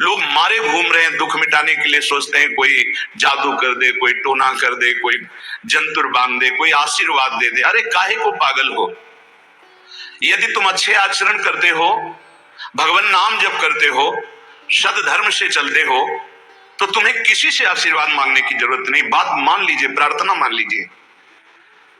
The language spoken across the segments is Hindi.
लोग मारे घूम रहे हैं, दुख मिटाने के लिए सोचते हैं कोई जादू कर दे, कोई टोना कर दे, कोई जंतुर बांध दे, कोई आशीर्वाद दे दे। अरे काहे को पागल हो? यदि तुम अच्छे आचरण करते हो, भगवान नाम जप करते हो, सद धर्म से चलते हो, तो तुम्हें किसी से आशीर्वाद मांगने की जरूरत नहीं। बात मान लीजिए, प्रार्थना मान लीजिए।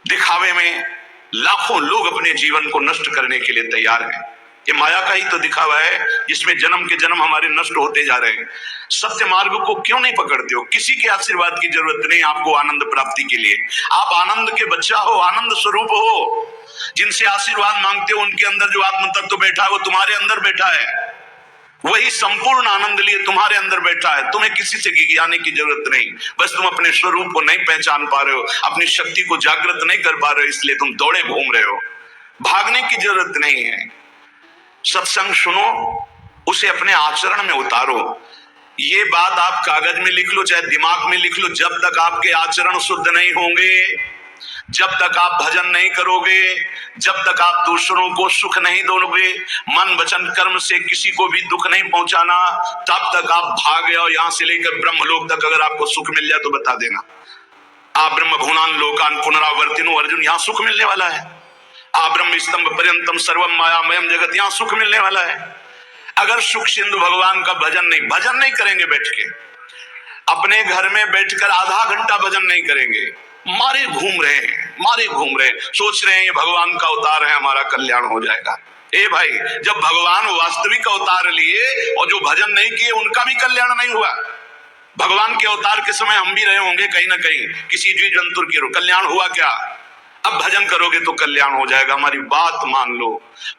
दिखावे में लाखों लोग अपने जीवन को नष्ट करने के लिए तैयार हैं। ये माया का ही तो दिखावा है, जिसमें जन्म के जन्म हमारे नष्ट होते जा रहे हैं। सत्य मार्ग को क्यों नहीं पकड़ते हो? किसी के आशीर्वाद की जरूरत नहीं आपको आनंद प्राप्ति के लिए। आप आनंद के बच्चा हो, आनंद स्वरूप हो। जिनसे आशीर्वाद मांगते हो उनके अंदर जो आत्म तत्व बैठा है वो तुम्हारे अंदर बैठा है। वही संपूर्ण आनंद लिए तुम्हारे अंदर बैठा है। तुम्हें किसी से गियाने की जरूरत नहीं। बस तुम अपने स्वरूप को नहीं पहचान पा रहे हो, अपनी शक्ति को जागृत नहीं कर पा रहे हो, इसलिए तुम दौड़े घूम रहे हो। भागने की जरूरत नहीं है। सत्संग सुनो, उसे अपने आचरण में उतारो। ये बात आप कागज में लिख लो, चाहे दिमाग में लिख लो। जब तक आपके आचरण शुद्ध नहीं होंगे, जब तक आप भजन नहीं करोगे, जब तक आप दूसरों को सुख नहीं दोगे, मन वचन कर्म से किसी को भी दुख नहीं पहुंचाना, तब तक आप भागे। और यहां से लेकर ब्रह्मलोक तक अगर आपको सुख मिल जाए तो बता देना। आप ब्रह्म भुवनान लोकान पुनरावर्तिनो, अर्जुन यहां सुख मिलने वाला है। आप ब्रह्म स्तंभ पर्यंतम सर्वम मायामयम जगत, यहां सुख मिलने वाला है। अगर सुख सिंधु भगवान का भजन नहीं करेंगे, बैठ के अपने घर में बैठकर आधा घंटा भजन नहीं करेंगे, मारे घूम रहे हैं, सोच रहे हैं ये भगवान का अवतार है, हमारा कल्याण हो जाएगा। ए भाई, जब भगवान वास्तविक अवतार लिए और जो भजन नहीं किए उनका भी कल्याण नहीं हुआ। भगवान के अवतार के समय हम भी रहे होंगे कहीं ना कहीं, किसी जीव जंतु के कल्याण हुआ क्या? अब भजन करोगे तो कल्याण हो जाएगा। हमारी बात मान लो।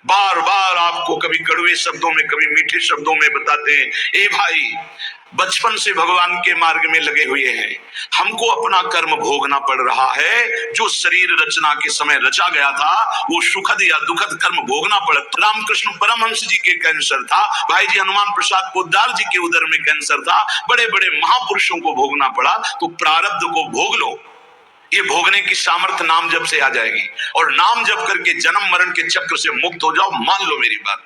बार बार आपको कभी कड़वे शब्दों में, कभी मीठे शब्दों में बताते हैं, ए भाई, बचपन से भगवान के मार्ग में लगे हुए हैं। हमको अपना कर्म भोगना पड़ रहा है। जो शरीर रचना के समय रचा गया था, वो सुखद या दुखद कर्म भोगना पड़ा। रामकृष्ण परमहंस जी के कैंसर था, भाई जी हनुमान प्रसाद पोद्दार जी के उदर में कैंसर था, बड़े बड़े महापुरुषों को भोगना पड़ा। तो प्रारब्ध को भोग लो। ये भोगने की सामर्थ्य नाम जप से आ जाएगी, और नाम जप करके जन्म मरण के चक्र से मुक्त हो जाओ। मान लो मेरी बात।